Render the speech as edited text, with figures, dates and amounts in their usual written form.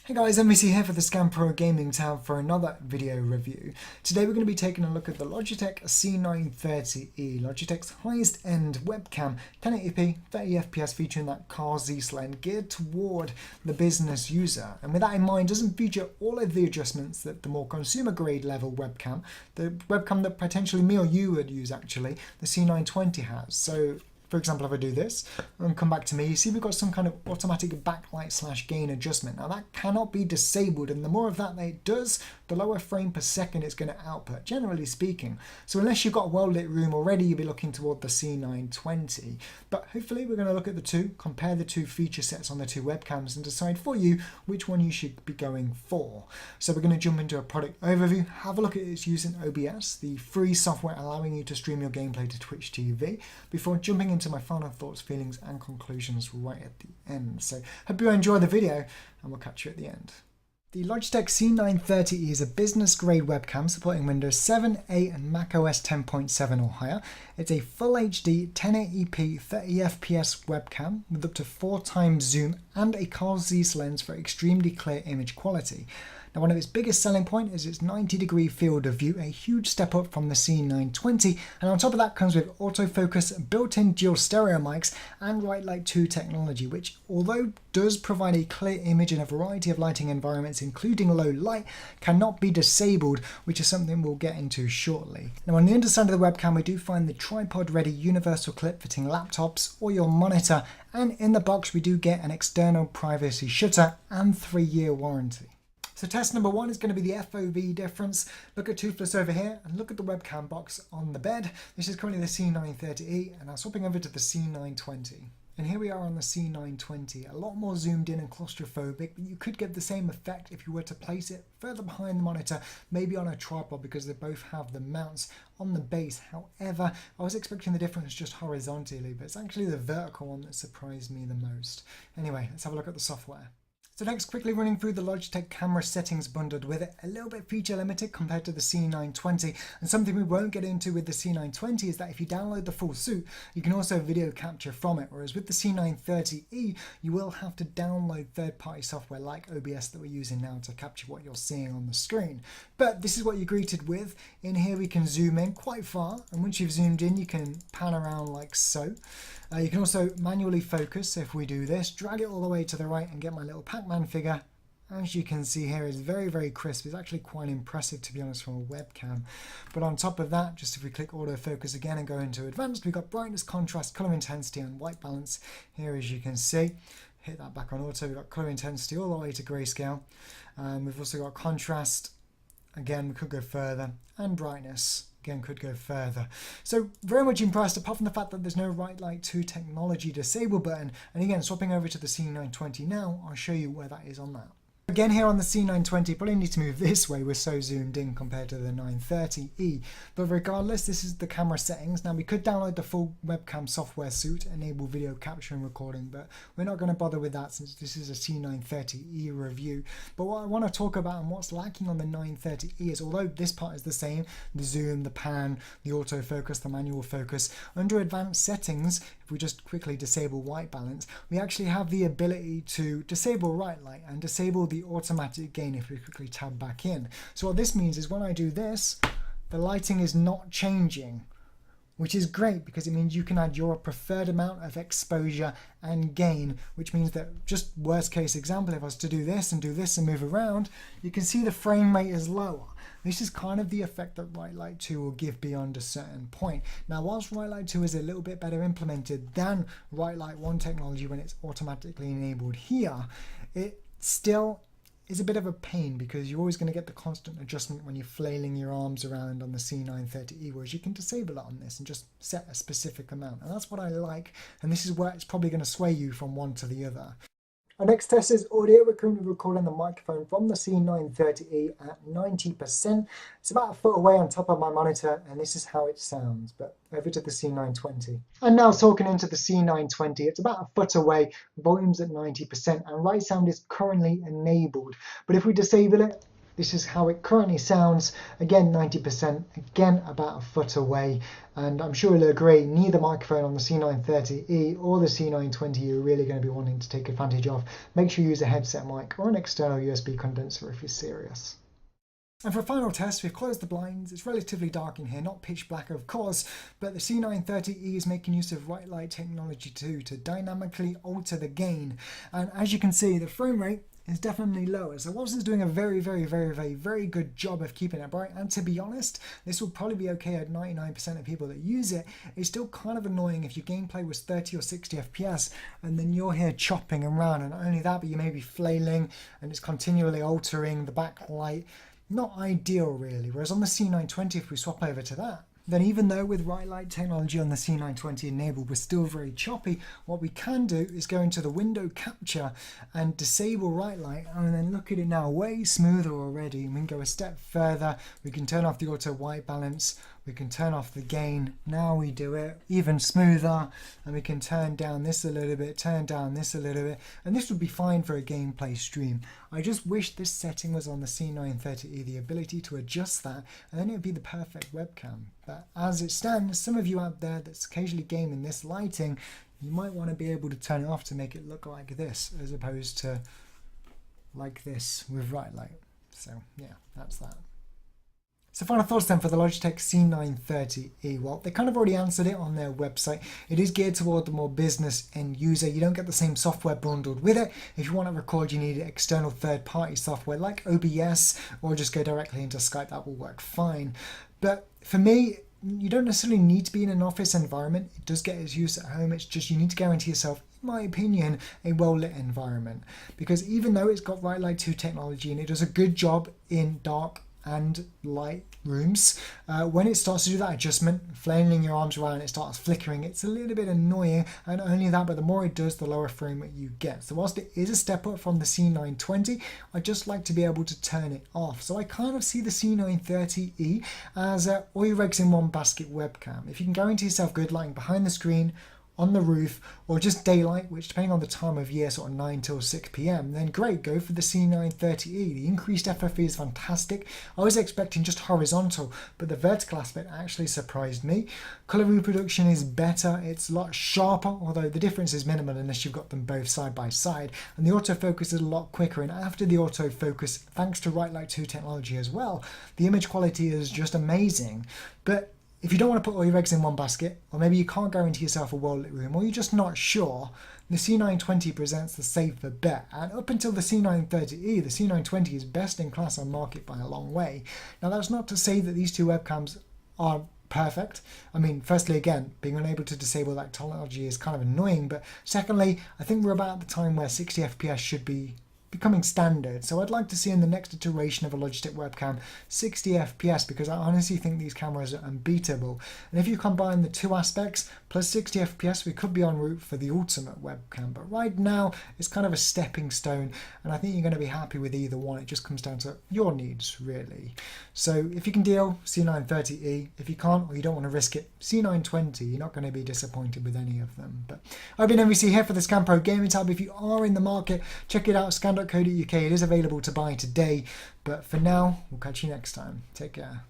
Hey guys, MVC here for the Scan Pro Gaming tab for another video review. Today we're going to be taking a look at the Logitech C930e, Logitech's highest end webcam, 1080p, 30fps featuring that car Z lens geared toward the business user. And with that in mind, doesn't feature all of the adjustments that the more consumer grade level webcam, the webcam that potentially me or you would use actually, the C920 has. So for example, if I do this and come back to me, you see we've got some kind of automatic backlight / gain adjustment. Now that cannot be disabled, and the more of that it does, the lower frame per second it's going to output, generally speaking. So unless you've got a well-lit room already, you'll be looking toward the C920. But hopefully we're going to look at the two, compare the two feature sets on the two webcams and decide for you which one you should be going for. So we're going to jump into a product overview, have a look at its use in OBS, the free software allowing you to stream your gameplay to Twitch TV, before jumping into my final thoughts, feelings and conclusions right at the end. So hope you enjoy the video and we'll catch you at the end. The Logitech C930e is a business grade webcam supporting Windows 7, 8 and macOS 10.7 or higher. It's a full HD 1080p 30fps webcam with up to 4x zoom and a car Z lens for extremely clear image quality. Now, one of its biggest selling points is its 90-degree field of view, a huge step up from the C920, and on top of that comes with autofocus, built-in dual stereo mics, and Bright Light 2 technology, which, although does provide a clear image in a variety of lighting environments, including low light, cannot be disabled, which is something we'll get into shortly. Now, on the underside of the webcam, we do find the tripod-ready universal clip fitting laptops or your monitor, and in the box we do get an external privacy shutter and 3-year warranty. So test number one is going to be the FOV difference. Look at Toothless over here and look at the webcam box on the bed. This is currently the C930e and I'm swapping over to the C920. And here we are on the C920, a lot more zoomed in and claustrophobic, but you could get the same effect if you were to place it further behind the monitor, maybe on a tripod, because they both have the mounts on the base. However, I was expecting the difference just horizontally, but it's actually the vertical one that surprised me the most. Anyway, let's have a look at the software. So next, quickly running through the Logitech camera settings bundled with it, a little bit feature limited compared to the C920, and something we won't get into with the C920 is that if you download the full suite, you can also video capture from it, whereas with the C930e, you will have to download third-party software like OBS that we're using now to capture what you're seeing on the screen. But this is what you're greeted with. In here we can zoom in quite far, and once you've zoomed in, you can pan around like so. You can also manually focus, so if we do this, drag it all the way to the right and get my little Pac-Man figure. As you can see here, it's very, very crisp. It's actually quite impressive, to be honest, from a webcam. But on top of that, just if we click autofocus again and go into advanced, we've got brightness, contrast, color intensity and white balance here, as you can see. Hit that back on auto, we've got color intensity all the way to grayscale. We've also got contrast, again, we could go further, and brightness. Again, could go further. So very much impressed, apart from the fact that there's no Bright Light 2 technology disable button. And again, swapping over to the C920 now, I'll show you where that is on that. Again, here on the C920, probably need to move this way, we're so zoomed in compared to the 930e. But regardless, this is the camera settings. Now we could download the full webcam software suite, enable video capture and recording, but we're not going to bother with that since this is a C930e review. But what I want to talk about and what's lacking on the 930e is, although this part is the same, the zoom, the pan, the autofocus, the manual focus, under advanced settings, if we just quickly disable white balance, we actually have the ability to disable bright light and disable the automatic gain if we quickly tab back in. So what this means is when I do this, the lighting is not changing, which is great because it means you can add your preferred amount of exposure and gain, which means that, just worst case example, if I was to do this and move around, you can see the frame rate is lower. This is kind of the effect that Bright Light 2 will give beyond a certain point. Now, whilst Bright Light 2 is a little bit better implemented than Bright Light 1 technology when it's automatically enabled here, it still is a bit of a pain because you're always going to get the constant adjustment when you're flailing your arms around on the C930e, whereas you can disable it on this and just set a specific amount. And that's what I like, and this is where it's probably going to sway you from one to the other. Our next test is audio. We're currently recording the microphone from the C930e at 90%. It's about a foot away on top of my monitor, and this is how it sounds. But over to the C920. And now talking into the C920, it's about a foot away, volume's at 90%, and right sound is currently enabled. But if we disable it, This is how it currently sounds. Again, 90%, again about a foot away. And I'm sure you'll agree, neither microphone on the C930e or the C920 you're really going to be wanting to take advantage of. Make sure you use a headset mic or an external USB condenser if you're serious. And for a final test, we've closed the blinds. It's relatively dark in here, not pitch black of course, but the C930e is making use of white light technology too to dynamically alter the gain. And as you can see, the frame rate is definitely lower. So whilst it's doing a very good job of keeping it bright, and to be honest, this will probably be okay at 99% of people that use it, it's still kind of annoying if your gameplay was 30 or 60 FPS and then you're here chopping around, and not only that, but you may be flailing and it's continually altering the backlight. Not ideal really, whereas on the C920, if we swap over to that, then even though with white light technology on the C920 enabled we're still very choppy, what we can do is go into the window capture and disable white light, and then look at it now, way smoother already. And we can go a step further, we can turn off the auto white balance, we can turn off the gain, now we do it even smoother, and we can turn down this a little bit, turn down this a little bit, and this would be fine for a gameplay stream. I just wish this setting was on the C930e, the ability to adjust that, and then it would be the perfect webcam. But as it stands, some of you out there that's occasionally gaming this lighting, you might want to be able to turn it off to make it look like this, as opposed to like this with bright light. So yeah, that's that. So final thoughts then for the Logitech C930e. Well, they kind of already answered it on their website. It is geared toward the more business end user. You don't get the same software bundled with it. If you want to record, you need external third-party software like OBS, or just go directly into Skype. That will work fine. But for me, you don't necessarily need to be in an office environment. It does get its use at home. It's just you need to guarantee yourself, in my opinion, a well-lit environment. Because even though it's got Bright Light 2 technology and it does a good job in dark and light rooms, when it starts to do that adjustment, flailing your arms around, it starts flickering, it's a little bit annoying. And not only that, but the more it does, the lower frame rate you get. So whilst it is a step up from the C920, I just like to be able to turn it off. So I kind of see the C930e as all your eggs in one basket webcam. If you can guarantee yourself good lighting behind the screen, on the roof, or just daylight, which depending on the time of year, sort of 9 till 6 p.m, then great, go for the C930e. The increased FFE is fantastic. I was expecting just horizontal, but the vertical aspect actually surprised me. Color reproduction is better, it's a lot sharper, although the difference is minimal unless you've got them both side by side. And the autofocus is a lot quicker, and after the autofocus, thanks to Bright Light 2 technology as well, the image quality is just amazing. But if you don't want to put all your eggs in one basket, or maybe you can't guarantee yourself a well-lit room, or you're just not sure, the C920 presents the safer bet. And up until the C930e, the C920 is best in class on market by a long way. Now that's not to say that these two webcams are perfect. I mean, firstly, again, being unable to disable that technology is kind of annoying, but secondly, I think we're about at the time where 60 FPS should be becoming standard. So I'd like to see in the next iteration of a Logitech webcam 60 FPS, because I honestly think these cameras are unbeatable. And if you combine the two aspects plus 60 FPS, we could be en route for the ultimate webcam. But right now it's kind of a stepping stone, and I think you're going to be happy with either one. It just comes down to your needs really. So if you can deal, C930e. If you can't, or you don't want to risk it, C920. You're not going to be disappointed with any of them. But I've been MVC here for the Scan Pro Gaming Tab. If you are in the market, check it out, scan.co.uk. It is available to buy today. But for now, we'll catch you next time. Take care.